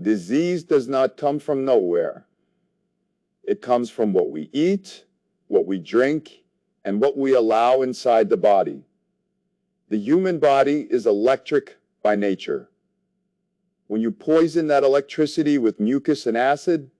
Disease does not come from nowhere. It comes from what we eat, what we drink, and what we allow inside the body. The human body is electric by nature. When you poison that electricity with mucus and acid,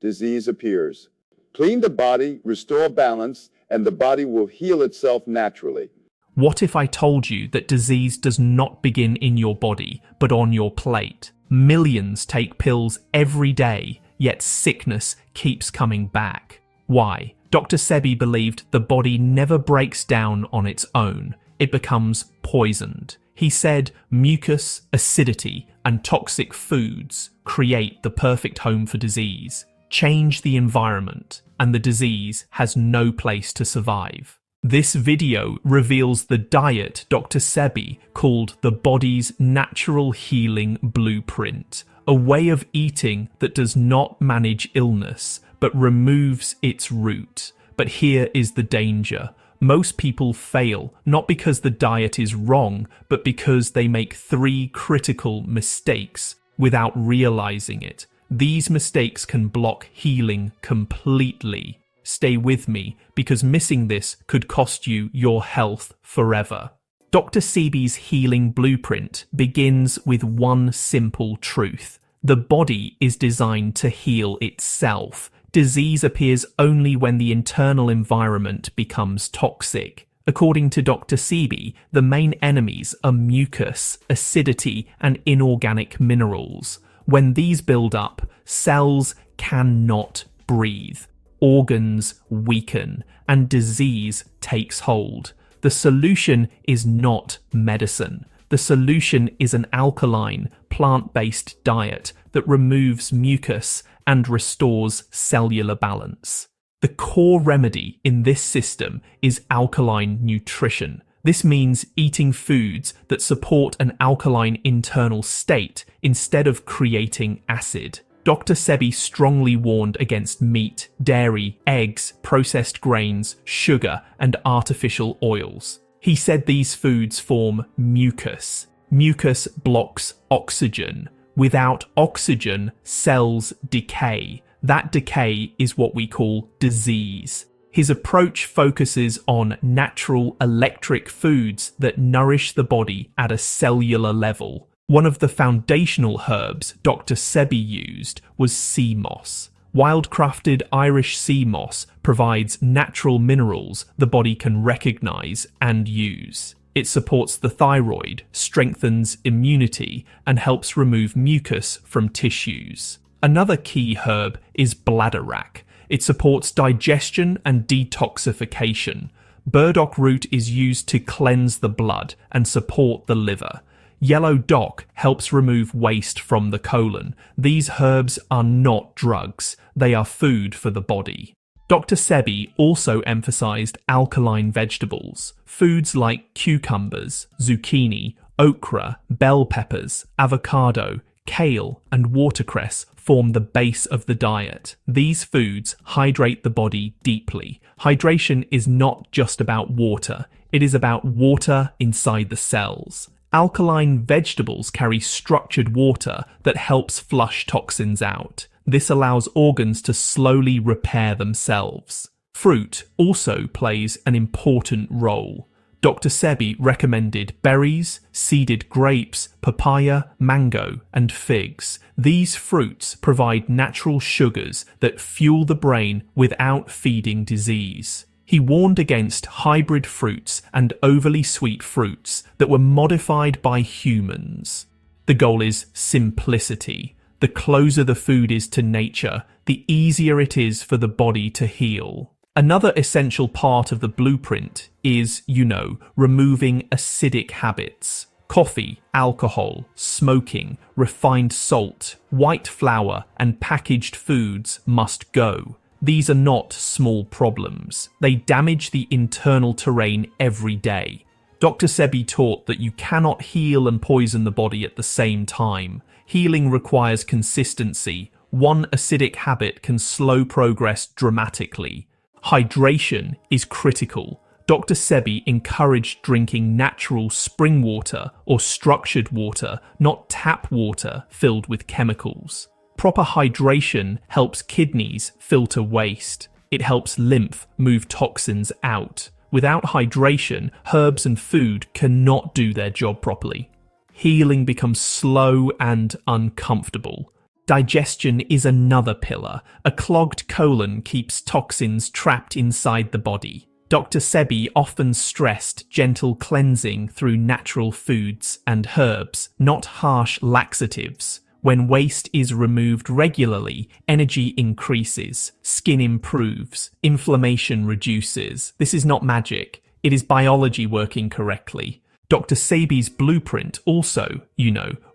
disease appears. Clean the body, restore balance, and the body will heal itself naturally. What if I told you that disease does not begin in your body, but on your plate? Millions take pills every day, yet sickness keeps coming back. Why? Dr. Sebi believed the body never breaks down on its own. It becomes poisoned. He said mucus, acidity, and toxic foods create the perfect home for disease. Change the environment, and the disease has no place to survive. This video reveals the diet Dr. Sebi called the body's natural healing blueprint, a way of eating that does not manage illness, but removes its root. But here is the danger. Most people fail, not because the diet is wrong, but because they make 3 critical mistakes without realizing it. These mistakes can block healing completely. Stay with me, because missing this could cost you your health forever. Dr. Sebi's healing blueprint begins with one simple truth. The body is designed to heal itself. Disease appears only when the internal environment becomes toxic. According to Dr. Sebi, the main enemies are mucus, acidity, and inorganic minerals. When these build up, cells cannot breathe. Organs weaken, and disease takes hold. The solution is not medicine. The solution is an alkaline, plant-based diet that removes mucus and restores cellular balance. The core remedy in this system is alkaline nutrition. This means eating foods that support an alkaline internal state instead of creating acid. Dr. Sebi strongly warned against meat, dairy, eggs, processed grains, sugar, and artificial oils. He said these foods form mucus. Mucus blocks oxygen. Without oxygen, cells decay. That decay is what we call disease. His approach focuses on natural electric foods that nourish the body at a cellular level. One of the foundational herbs Dr. Sebi used was sea moss. Wildcrafted Irish sea moss provides natural minerals the body can recognize and use. It supports the thyroid, strengthens immunity, and helps remove mucus from tissues. Another key herb is bladderwrack. It supports digestion and detoxification. Burdock root is used to cleanse the blood and support the liver. Yellow dock helps remove waste from the colon. These herbs are not drugs, they are food for the body. Dr. Sebi also emphasized alkaline vegetables. Foods like cucumbers, zucchini, okra, bell peppers, avocado, kale, and watercress form the base of the diet. These foods hydrate the body deeply. Hydration is not just about water, it is about water inside the cells. Alkaline vegetables carry structured water that helps flush toxins out. This allows organs to slowly repair themselves. Fruit also plays an important role. Dr. Sebi recommended berries, seeded grapes, papaya, mango, and figs. These fruits provide natural sugars that fuel the brain without feeding disease. He warned against hybrid fruits and overly sweet fruits that were modified by humans. The goal is simplicity. The closer the food is to nature, the easier it is for the body to heal. Another essential part of the blueprint is, removing acidic habits. Coffee, alcohol, smoking, refined salt, white flour, and packaged foods must go. These are not small problems. They damage the internal terrain every day. Dr. Sebi taught that you cannot heal and poison the body at the same time. Healing requires consistency. One acidic habit can slow progress dramatically. Hydration is critical. Dr. Sebi encouraged drinking natural spring water or structured water, not tap water filled with chemicals. Proper hydration helps kidneys filter waste. It helps lymph move toxins out. Without hydration, herbs and food cannot do their job properly. Healing becomes slow and uncomfortable. Digestion is another pillar. A clogged colon keeps toxins trapped inside the body. Dr. Sebi often stressed gentle cleansing through natural foods and herbs, not harsh laxatives. When waste is removed regularly, energy increases, skin improves, inflammation reduces. This is not magic. It is biology working correctly. Dr. Sebi's blueprint also,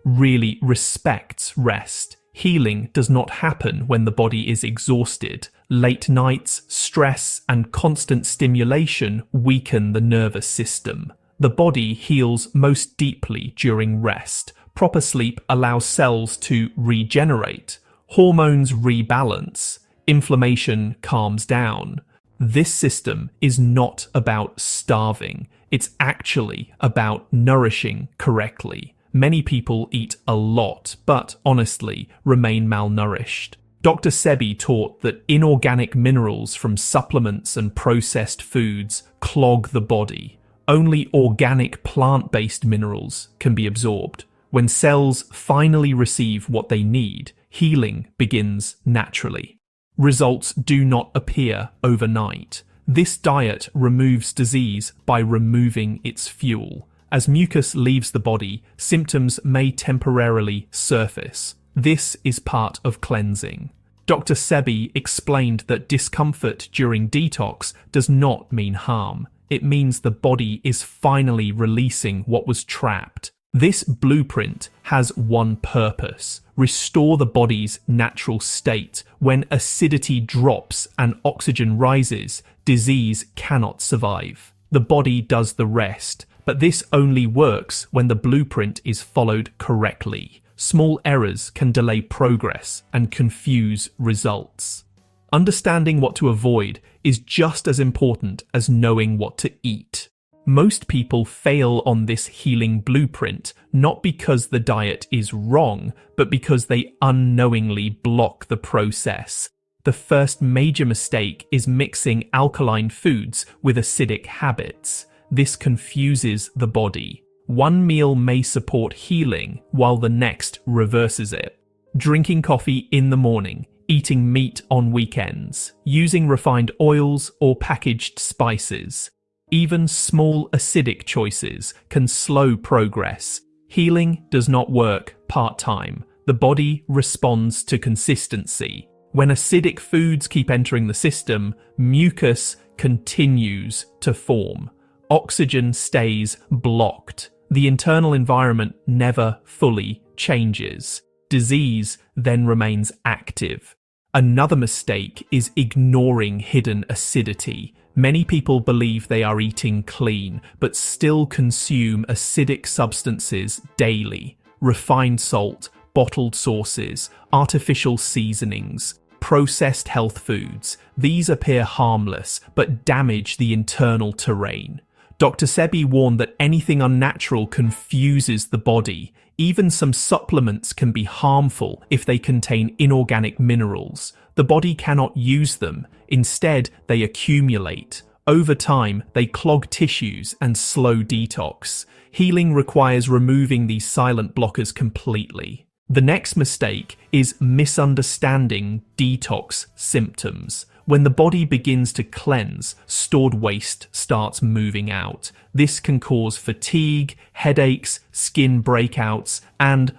really respects rest. Healing does not happen when the body is exhausted. Late nights, stress, and constant stimulation weaken the nervous system. The body heals most deeply during rest. Proper sleep allows cells to regenerate. Hormones rebalance. Inflammation calms down. This system is not about starving. It's actually about nourishing correctly. Many people eat a lot, but honestly remain malnourished. Dr. Sebi taught that inorganic minerals from supplements and processed foods clog the body. Only organic plant-based minerals can be absorbed. When cells finally receive what they need, healing begins naturally. Results do not appear overnight. This diet removes disease by removing its fuel. As mucus leaves the body, symptoms may temporarily surface. This is part of cleansing. Dr. Sebi explained that discomfort during detox does not mean harm. It means the body is finally releasing what was trapped. This blueprint has one purpose: restore the body's natural state. When acidity drops and oxygen rises, disease cannot survive. The body does the rest, but this only works when the blueprint is followed correctly. Small errors can delay progress and confuse results. Understanding what to avoid is just as important as knowing what to eat. Most people fail on this healing blueprint, not because the diet is wrong, but because they unknowingly block the process. The first major mistake is mixing alkaline foods with acidic habits. This confuses the body. One meal may support healing, while the next reverses it. Drinking coffee in the morning, eating meat on weekends, using refined oils or packaged spices. Even small acidic choices can slow progress. Healing does not work part-time. The body responds to consistency. When acidic foods keep entering the system, mucus continues to form. Oxygen stays blocked. The internal environment never fully changes. Disease then remains active. Another mistake is ignoring hidden acidity. Many people believe they are eating clean, but still consume acidic substances daily. Refined salt, bottled sauces, artificial seasonings, processed health foods. These appear harmless, but damage the internal terrain. Dr. Sebi warned that anything unnatural confuses the body. Even some supplements can be harmful if they contain inorganic minerals. The body cannot use them. Instead, they accumulate. Over time, they clog tissues and slow detox. Healing requires removing these silent blockers completely. The next mistake is misunderstanding detox symptoms. When the body begins to cleanse, stored waste starts moving out. This can cause fatigue, headaches, skin breakouts, and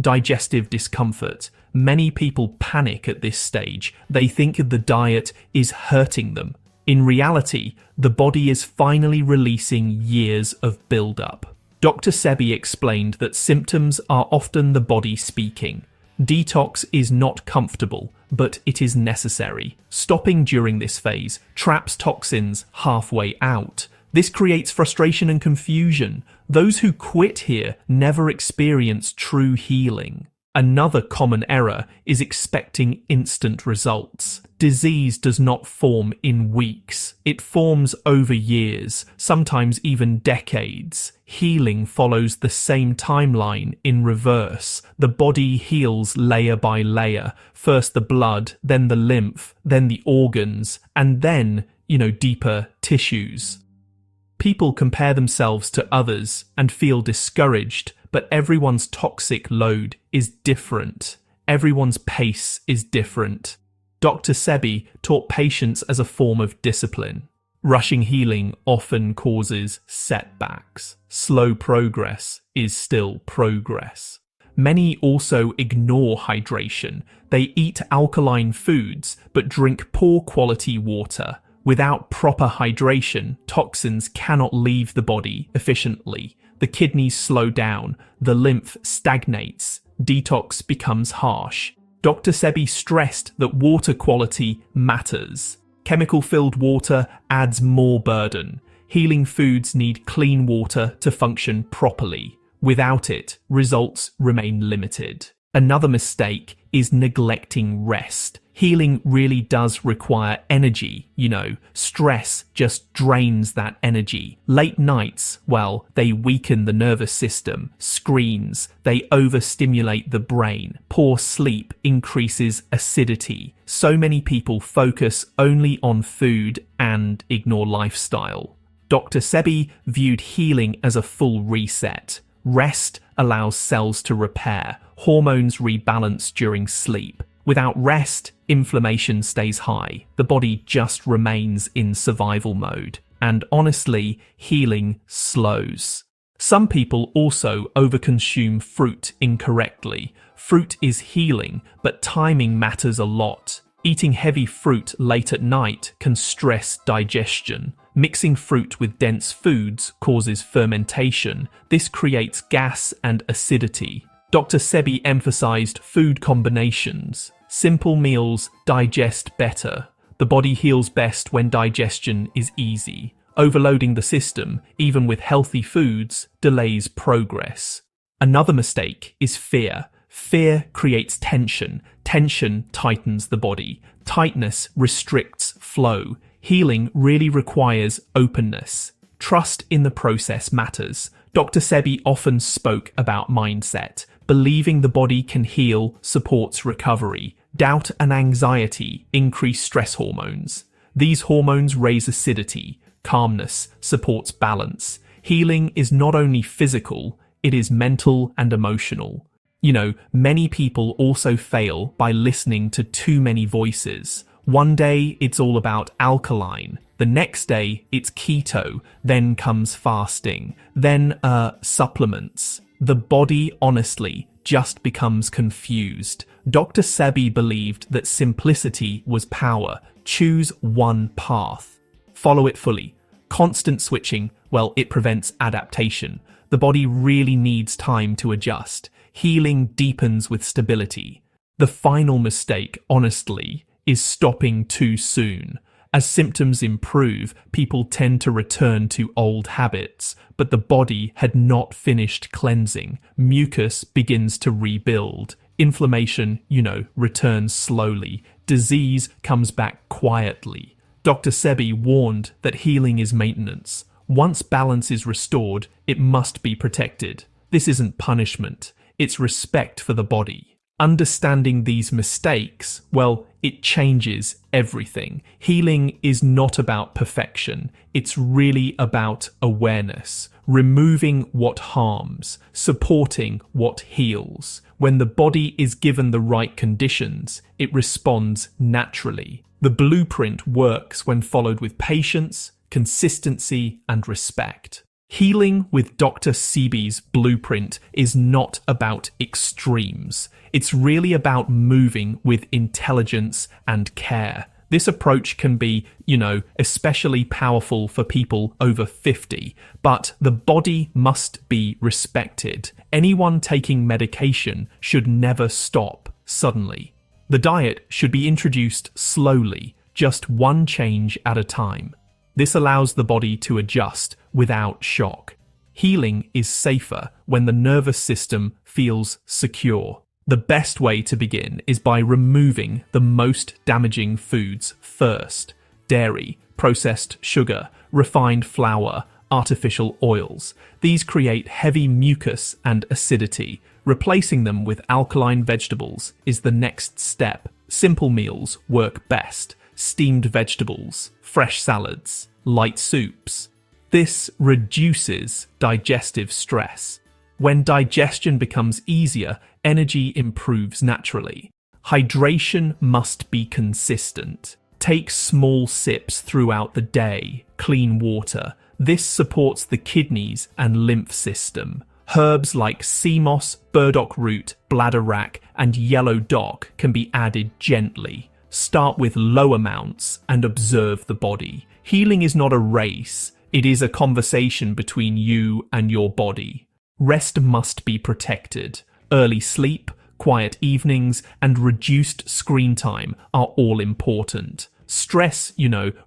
digestive discomfort. Many people panic at this stage. They think the diet is hurting them. In reality, the body is finally releasing years of buildup. Dr. Sebi explained that symptoms are often the body speaking. Detox is not comfortable, but it is necessary. Stopping during this phase traps toxins halfway out. This creates frustration and confusion. Those who quit here never experience true healing. Another common error is expecting instant results. Disease does not form in weeks. It forms over years, sometimes even decades. Healing follows the same timeline in reverse. The body heals layer by layer. First the blood, then the lymph, then the organs, and then, deeper tissues. People compare themselves to others and feel discouraged, but everyone's toxic load is different. Everyone's pace is different. Dr. Sebi taught patience as a form of discipline. Rushing healing often causes setbacks. Slow progress is still progress. Many also ignore hydration. They eat alkaline foods but drink poor quality water. Without proper hydration, toxins cannot leave the body efficiently. The kidneys slow down, the lymph stagnates, detox becomes harsh. Dr. Sebi stressed that water quality matters. Chemical-filled water adds more burden. Healing foods need clean water to function properly. Without it, results remain limited. Another mistake is neglecting rest. Healing really does require energy, Stress just drains that energy. Late nights, well, they weaken the nervous system. Screens, they overstimulate the brain. Poor sleep increases acidity. So many people focus only on food and ignore lifestyle. Dr. Sebi viewed healing as a full reset. Rest allows cells to repair. Hormones rebalance during sleep. Without rest, inflammation stays high. The body just remains in survival mode. And honestly, healing slows. Some people also overconsume fruit incorrectly. Fruit is healing, but timing matters a lot. Eating heavy fruit late at night can stress digestion. Mixing fruit with dense foods causes fermentation. This creates gas and acidity. Dr. Sebi emphasized food combinations. Simple meals digest better. The body heals best when digestion is easy. Overloading the system, even with healthy foods, delays progress. Another mistake is fear. Fear creates tension. Tension tightens the body. Tightness restricts flow. Healing really requires openness. Trust in the process matters. Dr. Sebi often spoke about mindset. Believing the body can heal supports recovery. Doubt and anxiety increase stress hormones. These hormones raise acidity. Calmness supports balance. Healing is not only physical, it is mental and emotional. Many people also fail by listening to too many voices. One day it's all about alkaline. The next day it's keto. Then comes fasting. Then supplements. The body, honestly, just becomes confused. Dr. Sebi believed that simplicity was power. Choose one path. Follow it fully. Constant switching, well, it prevents adaptation. The body really needs time to adjust. Healing deepens with stability. The final mistake, honestly, is stopping too soon. As symptoms improve, people tend to return to old habits, but the body had not finished cleansing. Mucus begins to rebuild. Inflammation, returns slowly. Disease comes back quietly. Dr. Sebi warned that healing is maintenance. Once balance is restored, it must be protected. This isn't punishment, it's respect for the body. Understanding these mistakes, well, it changes everything. Healing is not about perfection. It's really about awareness, removing what harms, supporting what heals. When the body is given the right conditions, it responds naturally. The blueprint works when followed with patience, consistency, and respect. Healing with Dr. Sebi's blueprint is not about extremes. It's really about moving with intelligence and care. This approach can be, especially powerful for people over 50, but the body must be respected. Anyone taking medication should never stop suddenly. The diet should be introduced slowly, just one change at a time. This allows the body to adjust without shock. Healing is safer when the nervous system feels secure. The best way to begin is by removing the most damaging foods first: dairy, processed sugar, refined flour, artificial oils. These create heavy mucus and acidity. Replacing them with alkaline vegetables is the next step. Simple meals work best: steamed vegetables, fresh salads, light soups. This reduces digestive stress. When digestion becomes easier, energy improves naturally. Hydration must be consistent. Take small sips throughout the day. Clean water. This supports the kidneys and lymph system. Herbs like sea moss, burdock root, bladderwrack, and yellow dock can be added gently. Start with low amounts and observe the body. Healing is not a race. It is a conversation between you and your body. Rest must be protected. Early sleep, quiet evenings, and reduced screen time are all important. Stress,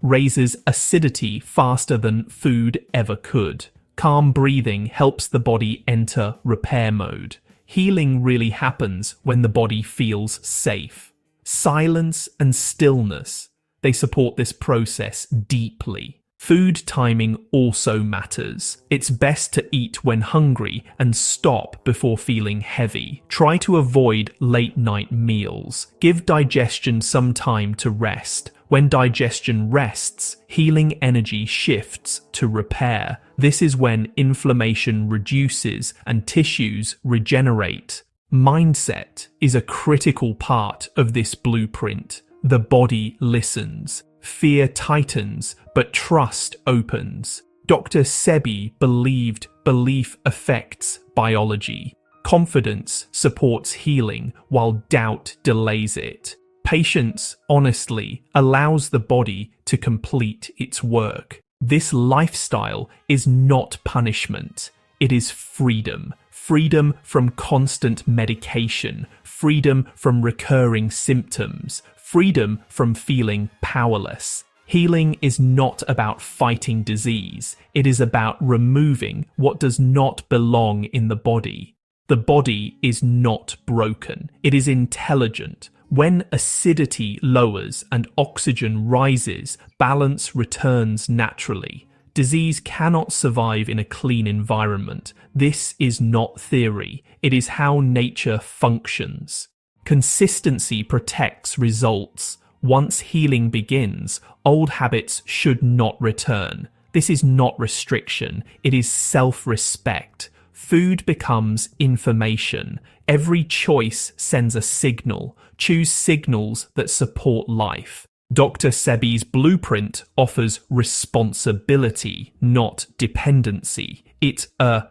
raises acidity faster than food ever could. Calm breathing helps the body enter repair mode. Healing really happens when the body feels safe. Silence and stillness, they support this process deeply. Food timing also matters. It's best to eat when hungry and stop before feeling heavy. Try to avoid late-night meals. Give digestion some time to rest. When digestion rests, healing energy shifts to repair. This is when inflammation reduces and tissues regenerate. Mindset is a critical part of this blueprint. The body listens. Fear tightens, but trust opens. Dr. Sebi believed belief affects biology. Confidence supports healing, while doubt delays it. Patience, honestly, allows the body to complete its work. This lifestyle is not punishment. It is freedom. Freedom from constant medication. Freedom from recurring symptoms. Freedom from feeling powerless. Healing is not about fighting disease. It is about removing what does not belong in the body. The body is not broken. It is intelligent. When acidity lowers and oxygen rises, balance returns naturally. Disease cannot survive in a clean environment. This is not theory. It is how nature functions. Consistency protects results. Once healing begins, old habits should not return. This is not restriction. It is self-respect. Food becomes information. Every choice sends a signal. Choose signals that support life. Dr. Sebi's blueprint offers responsibility, not dependency. It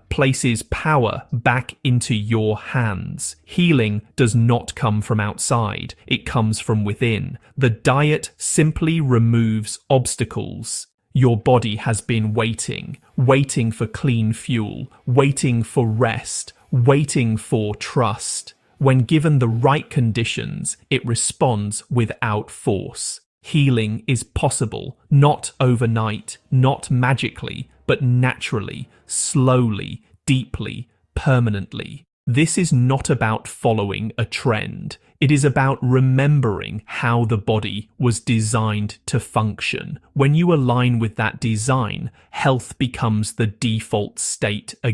places power back into your hands. Healing does not come from outside. It comes from within. The diet simply removes obstacles. Your body has been waiting for clean fuel, waiting for rest, waiting for trust. When given the right conditions, it responds without force. Healing is possible, not overnight, not magically, but naturally, slowly, deeply, permanently. This is not about following a trend. It is about remembering how the body was designed to function. When you align with that design, health becomes the default state again.